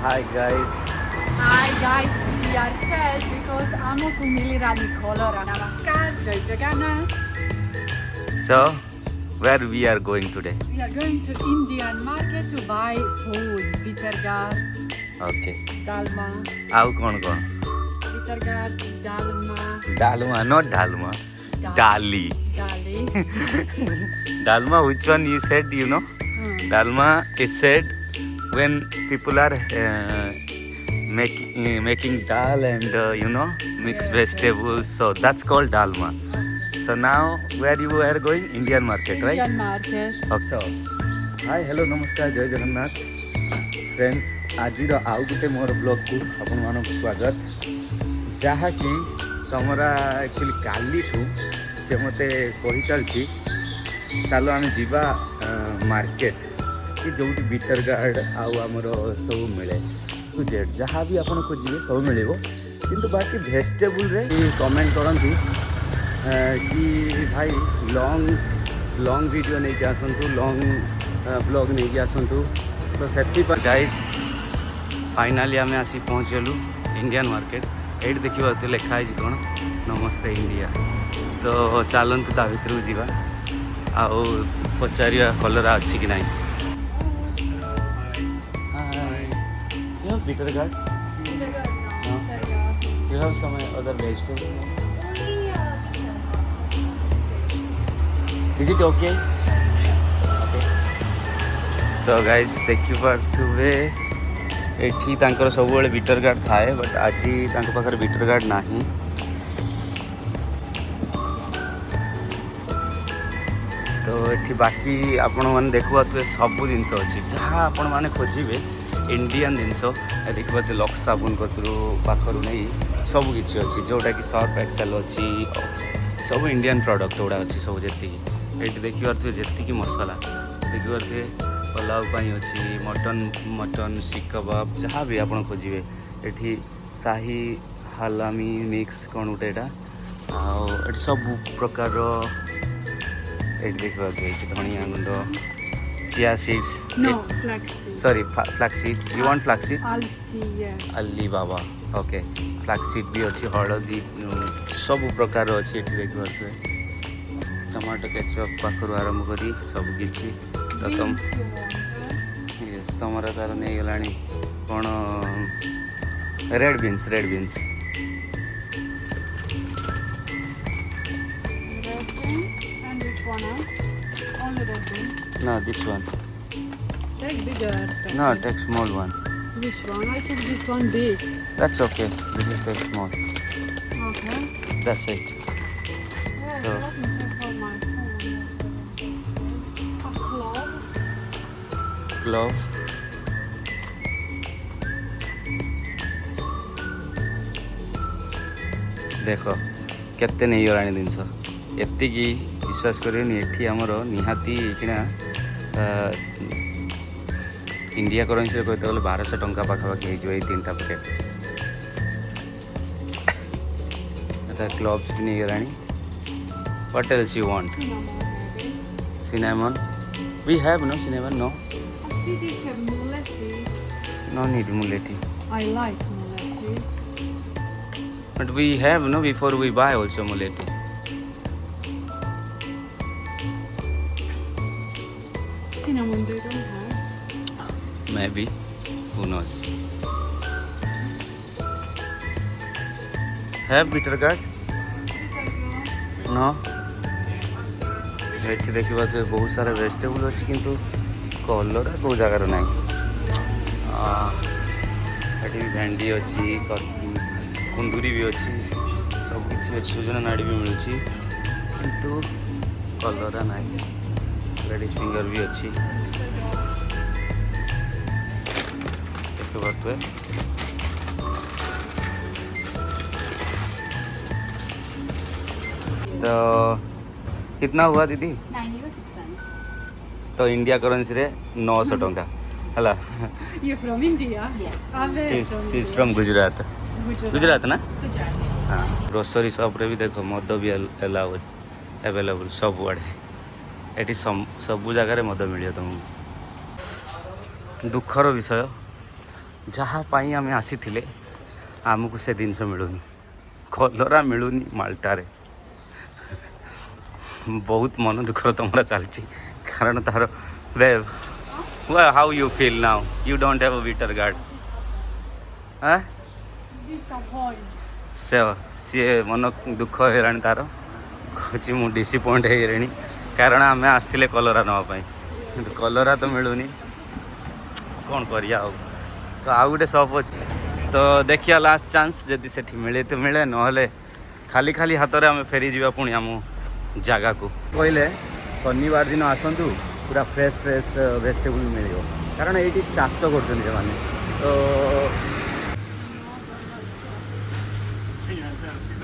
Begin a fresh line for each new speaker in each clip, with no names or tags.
Hi guys.
Hi guys, we are sad because amo kumili rani kolora. Namaskar, Jai Jagannath.
So, where we are going today?
We are going to Indian market to buy food. Bitter gourd,
Okay.
dalma,
How kon?
bitter gourd, dalma,
Dalma, not dalma. Dali.
dali.
Dalma, which one you said? You know? Dalma is said when people are making dal and mix vegetables. So that's called dalma. So now where you are going? Indian market, right?
Indian market.
So, hi, hello, namaskar, Jai Jagannath. Friends, ଆଜିର ଆଉ ଗୋଟେ ମୋର ବ୍ଲଗ୍କୁ ଆପଣମାନଙ୍କୁ ସ୍ୱାଗତ, ଯାହାକି ତମରା actually କାଲିଠୁ ସେ ମୋତେ କହିଚାଲିଛି ଚାଲ ଆମେ ଯିବା ମାର୍କେଟ କି ଯେଉଁଠି ବିଟର ଗାର୍ଡ଼ ଆଉ ଆମର ସବୁ ମିଳେ ଟୁ ଜେଡ୍ ଯାହା ବି ଆପଣ ଖୋଜିବେ ସବୁ ମିଳିବ, କିନ୍ତୁ ବାକି ଭେଜିଟେବୁଲରେ କମେଣ୍ଟ କରନ୍ତି କି ଭାଇ ଲଙ୍ଗ ଭିଡ଼ିଓ ନେଇକି ଆସନ୍ତୁ, ଲଙ୍ଗ ବ୍ଲଗ୍ ନେଇକି ଆସନ୍ତୁ। ତ ସେଥିପାଇଁ ଗାଇସ୍ फाइनाली आम आसी पहुँचलु इंडियन मार्केट। ये देखा तो लिखा है कौन नमस्ते इंडिया। तो चलतु ता भर जावा आउ पचार कलरा अच्छी कि ना। Bitter gourd you have some other vegetable? Is it okay? Okay. So guys, देखिए एठी तांकर सब बिटर गार्ड थाए, बट आज पाखे बिटर गार्ड नहीं। तो एठी बाकी आपण मैंने देखुआ सब जिनस अच्छी जहाँ आपण मैंने खोजे इंडियन जिनस देखा लक्स साबुन कतरू पाखर नहीं सब किसी अच्छी, जोटा कि सर्फ एक्सेल अच्छी सब इंडियन प्रोडक्ट गुड़ा अच्छी सब जी। ये देखिए जी मसला देखिए पुलाव अच्छी मटन सीख कबाब जहाँ भी आप खोजे ये शाही हालामी मिक्स कौन गोटे यहाँ सब प्रकार देखा धनिया गुंड chia seeds sorry flax seed. You want flax seed? Ali Baba okay. Flax seed भी अच्छी हलदी सब प्रकार अच्छी ये देखा टमाटो केचप पाखर आरंभ करी सब किसी। तो तुम यस तुम तार नहीं गला कौन red beans no this one
Take bigger.
no take small one.
Which one? I took this one big.
That's okay, this is take small.
Okay.
That's it.
Yeah,
So,
let me check for my phone.
glove देख केते नहीं गला जिनस एति विश्वास करेनि एठी हमर निहाती किना इंडिया करेन्सी कहते गले 1200 टंका पाखापाखि हो तीन-टा पैकेट। ग्लोव्स भी नहीं गला। What else you want? Cinnamon? We have no cinnamon, no.
City have muleti.
No need muleti.
I like muleti.
But we have no before we buy also muleti.
Cinnamon they don't have.
Maybe. Who knows? Have bitter gourd? No. ये देखा तो बहुत सारा vegetable अच्छी किंतु colour कौ जगार ना। ये भेंडी अच्छी कुंदूरी भी अच्छी सब किसी अच्छी सुजना नाड़ी भी मिलूँ किंतु कलर ना। लेडीज फिंगर भी अच्छी देखा तो तो कितना हुआ दीदी?
9
तो इंडिया करेंसी रे 900 टंका हला।
You from India? Yes.
She is from Gujarat ना?
Gujarat.
हाँ ग्रोसरी शॉप रे भी देखो मद भी अलाउ अवेलेबल सब आड़े ये सब जगार मद मिले तुमको। दुखर विषय जहाँ पाई आम आसी आमको से जिनस मिलूनी कलरा मिलूनी माल्टारे बहुत मन दुखर तुमरा चलची कारण तार babe how you feel now you don't have a better guard हाँ
Disappoint.
से सी मन दुख है तार कहे मु डिसपॉइंट है कारण आम आसते कलरा नापी कि कलरा तो मिलूनी कौन करिया तो आउ गोटे सप अच्छे तो देखिया लास्ट चांस जदि से मिले तो मिले ना खाली खाली हाथ में आम फेरी जा पुणी आम जगह को कहले शनिवार दिन आसतु पूरा फ्रेश फ्रेश वेजिटेबल मिल कारण ये चाष कर तो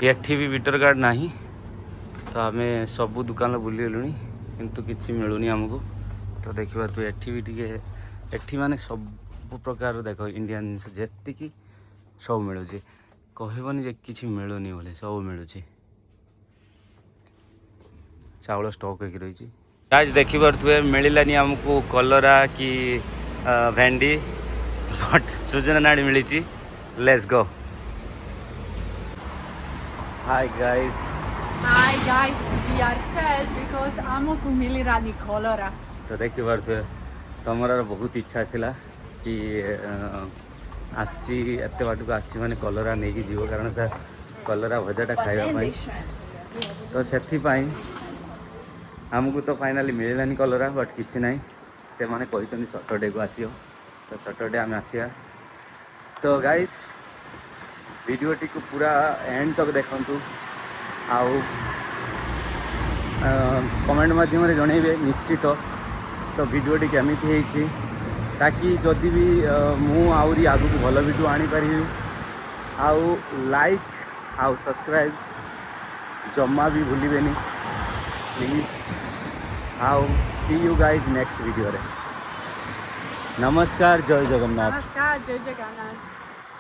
एठी भी बीटर गार्ड नहीं तो आम सबू दुकान बुलीगलु किंतु किसी मिलूनी आमको तो देखा तू एठी भी टे एठी माने सब प्रकार देख इंडियन जिनिस जी सब मिलूँ कहबनी जे किसी मिलूनी बोले सब मिलूँ चाउल स्टॉक होकर रही आज देखिपे मिललानी आमको कलरा कि भेंडी बट सुजन नाड़ी मिली let's go hi guys
Hi guys, we are sad because ଆମକୁ ମିଳିଲାନି କଲରା।
तो देखिपे तुमर बहुत इच्छा थिला कि आसची एत बाट को आसची माने कलरा नहीं कि जीव कारण कलरा भजाटा खाइबा तो से आमको तो फाइनाली मिललानी कलरा बट किसी ना से माने कहते सटरडे को आसियो तो सटरडे आम आसिया तो गाइस वीडियोटी को पूरा एंड तक देखंतु आउ कमेंट माध्यम जनइबे निश्चित तो वीडियोटी केमिति होईची ताकि जदि भी मु आउरी आगु को भल वीडियो आनी पारिबी आउ लाइक आउ सब्सक्राइब जम्मा भी भूलिबेनी प्लीज आउ सी यू गाइज नेक्स्ट वीडियो रे नमस्कार जय जगन्नाथ
नमस्कार, जय जगन्नाथ।